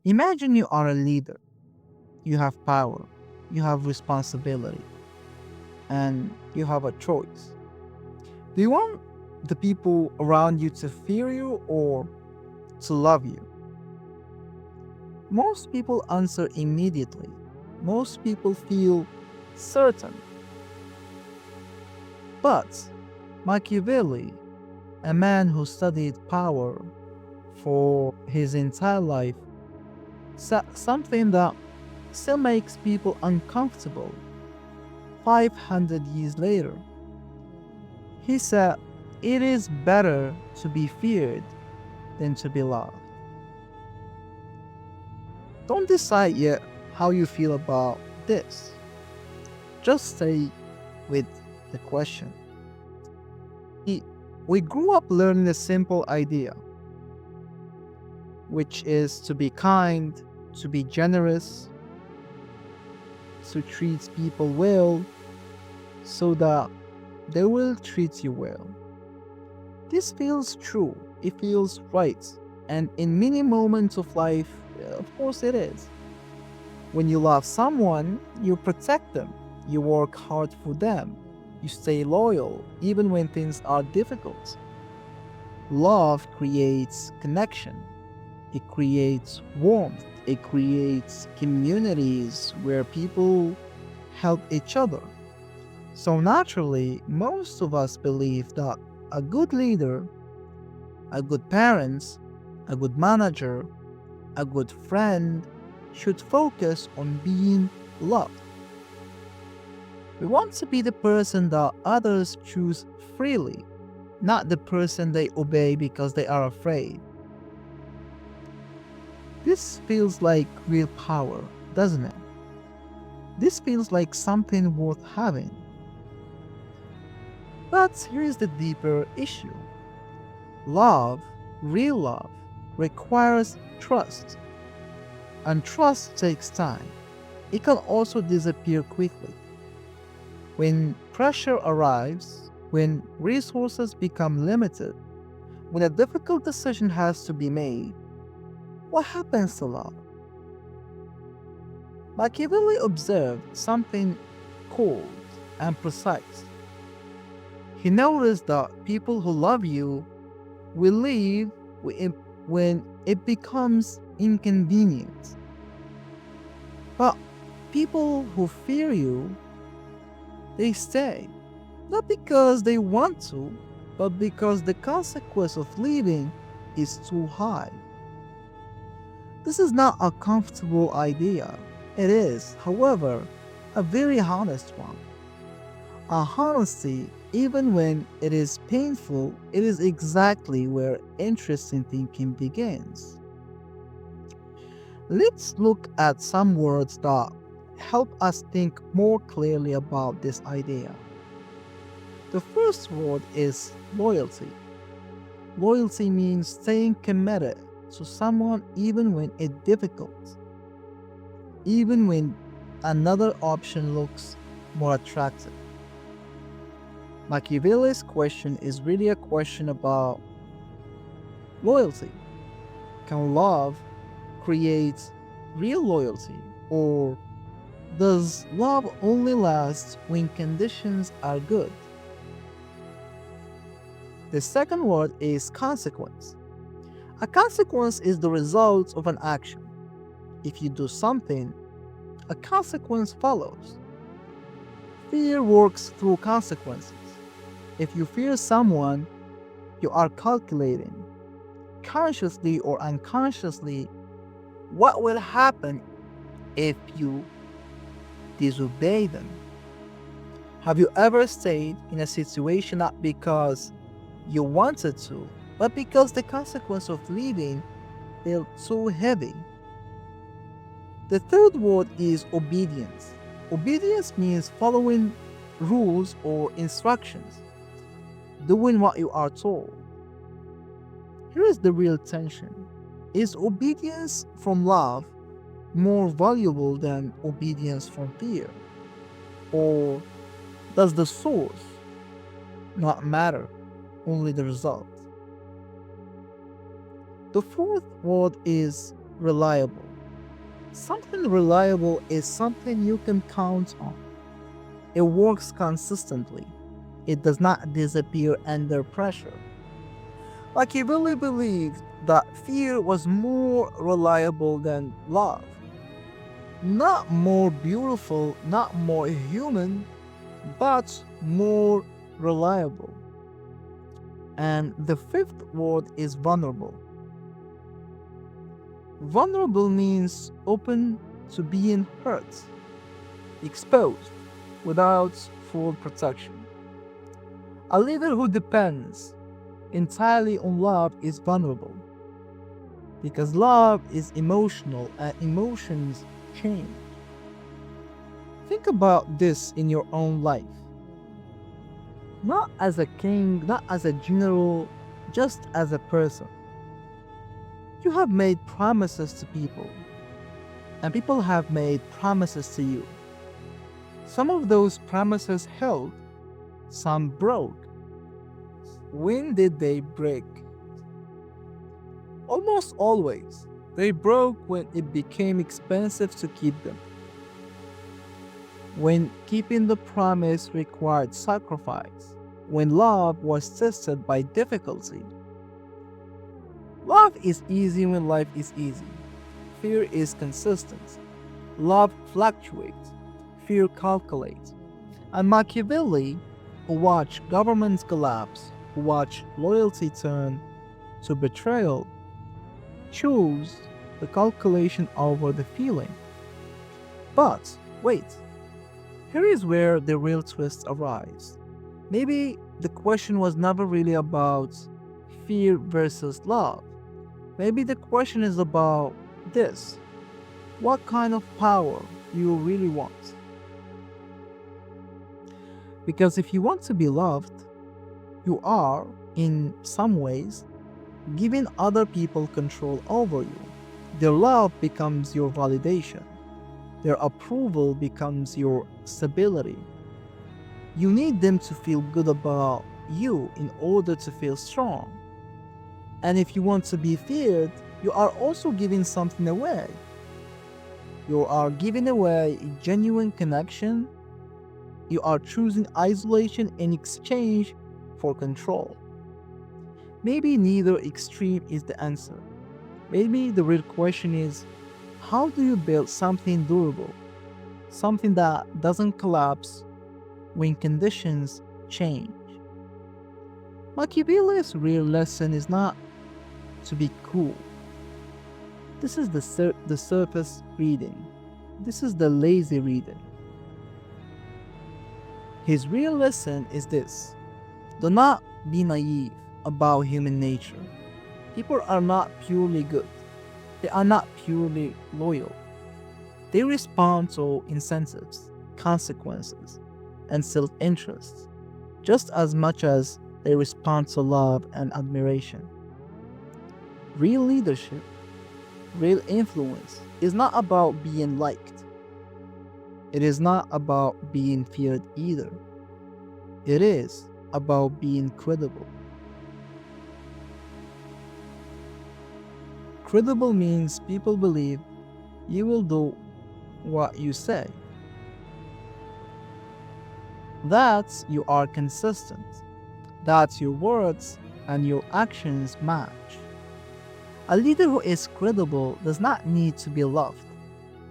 Imagine you are a leader, you have power, you have responsibility, and you have a choice. Do you want the people around you to fear you or to love you? Most people answer immediately. Most people feel certain. But Machiavelli, a man who studied power for his entire life, said something that still makes people uncomfortable 500 years later. He said, "It is better to be feared than to be loved." Don't decide yet how you feel about this. Just stay with the question. We we grew up learning a simple idea, which is to be kind, to be generous, to treat people well, so that they will treat you well. This feels true, it feels right, and in many moments of life, of course it is. When you love someone, you protect them, you work hard for them, you stay loyal even when things are difficult. Love creates connection, it creates warmth, it creates communities where people help each other. So naturally, most of us believe that a good leader, a good parent, a good manager, a good friend should focus on being loved. We want to be the person that others choose freely, not the person they obey because they are afraid. This feels like real power, doesn't it? This feels like something worth having. But here is the deeper issue. Love, real love, requires trust, and trust takes time. It can also disappear quickly. When pressure arrives, when resources become limited, when a difficult decision has to be made, what happens to love? Machiavelli observed something cold and precise. He noticed that people who love you will leave when it becomes inconvenient. But people who fear you, they stay. Not because they want to, but because the consequence of leaving is too high. This is not a comfortable idea. It is, however, a very honest one. A honesty, even when it is painful, it is exactly where interesting thinking begins. Let's look at some words that help us think more clearly about this idea. The first word is loyalty. Loyalty means staying committed to someone even when it's difficult, even when another option looks more attractive. Machiavelli's question is really a question about loyalty. Can love create real loyalty? Or does love only last when conditions are good? The second word is consequence. A consequence is the result of an action. If you do something, a consequence follows. Fear works through consequences. If you fear someone, you are calculating, consciously or unconsciously, what will happen if you disobey them. Have you ever stayed in a situation not because you wanted to, but because the consequence of leaving felt so heavy? The third word is obedience. Obedience means following rules or instructions, doing what you are told. Here is the real tension. Is obedience from love more valuable than obedience from fear? Or does the source not matter, only the result? The fourth word is reliable. Something reliable is something you can count on. It works consistently. It does not disappear under pressure. Machiavelli believed that fear was more reliable than love. Not more beautiful, not more human, but more reliable. And the fifth word is vulnerable. Vulnerable means open to being hurt, exposed, without full protection. A leader who depends entirely on love is vulnerable because love is emotional and emotions change. Think about this in your own life. Not as a king, not as a general, just as a person. You have made promises to people, and people have made promises to you. Some of those promises held, some broke. When did they break? Almost always. They broke when it became expensive to keep them. When keeping the promise required sacrifice. When love was tested by difficulty. Love is easy when life is easy. Fear is consistent. Love fluctuates. Fear calculates. And Machiavelli, who watched governments collapse, who watched loyalty turn to betrayal, chose the calculation over the feeling. But wait, here is where the real twist arrives. Maybe the question was never really about fear versus love. Maybe the question is about this: what kind of power do you really want? Because if you want to be loved, you are, in some ways, giving other people control over you. Their love becomes your validation. Their approval becomes your stability. You need them to feel good about you in order to feel strong. And if you want to be feared, you are also giving something away. You are giving away a genuine connection. You are choosing isolation in exchange for control. Maybe neither extreme is the answer. Maybe the real question is, how do you build something durable? Something that doesn't collapse when conditions change. Machiavelli's real lesson is not to be cool. This is the surface reading. This is the lazy reading. His real lesson is this: do not be naive about human nature. People are not purely good. They are not purely loyal. They respond to incentives, consequences, and self interest just as much as they respond to love and admiration. Real leadership, real influence, is not about being liked. It is not about being feared either. It is about being credible. Credible means people believe you will do what you say, that you are consistent, that your words and your actions match. A leader who is credible does not need to be loved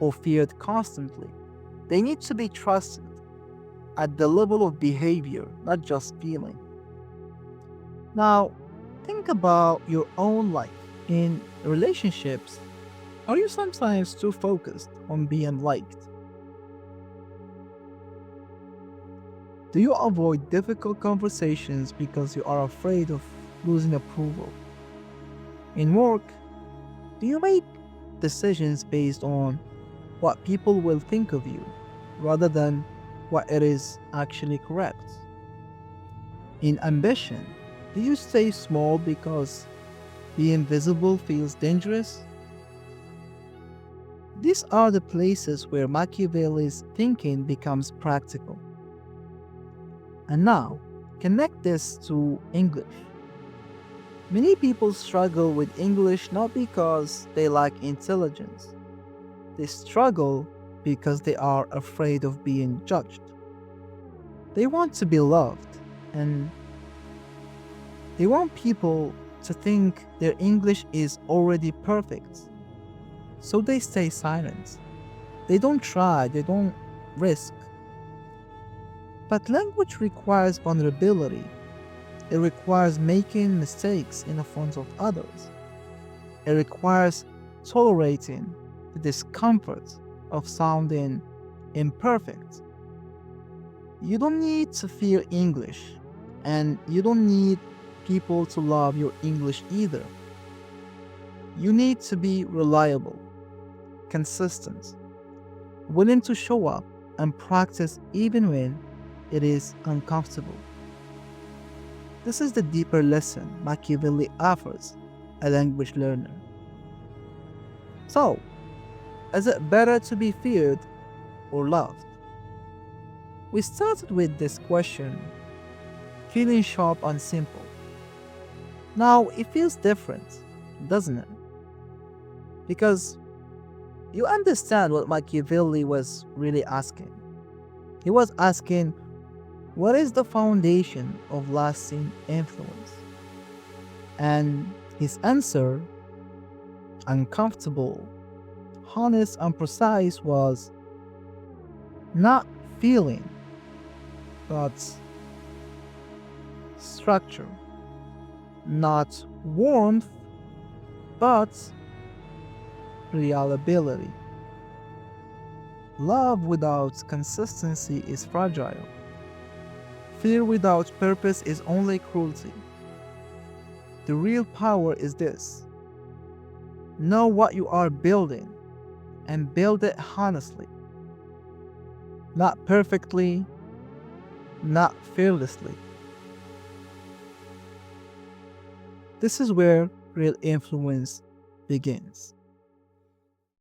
or feared constantly. They need to be trusted at the level of behavior, not just feeling. Now, think about your own life. In relationships, are you sometimes too focused on being liked? Do you avoid difficult conversations because you are afraid of losing approval? In work, do you make decisions based on what people will think of you rather than what it is actually correct? In ambition, do you stay small because being visible feels dangerous? These are the places where Machiavelli's thinking becomes practical. And now, connect this to English. Many people struggle with English not because they lack intelligence, They struggle because they are afraid of being judged. They want to be loved, and they want people to think their English is already perfect. So they stay silent. They don't try, they don't risk. But language requires vulnerability. It requires making mistakes in the front of others. It requires tolerating the discomfort of sounding imperfect. You don't need to fear English, and you don't need people to love your English either. You need to be reliable, consistent, willing to show up and practice even when it is uncomfortable. This is the deeper lesson Machiavelli offers a language learner. So, is it better to be feared or loved? We started with this question feeling sharp and simple. Now it feels different, doesn't it? Because you understand what Machiavelli was really asking. He was asking, what is the foundation of lasting influence? And his answer, uncomfortable, honest, and precise, was not feeling, but structure, not warmth, but reliability. Love without consistency is fragile. Fear without purpose is only cruelty. The real power is this: know what you are building and build it honestly, not perfectly, not fearlessly. This is where real influence begins.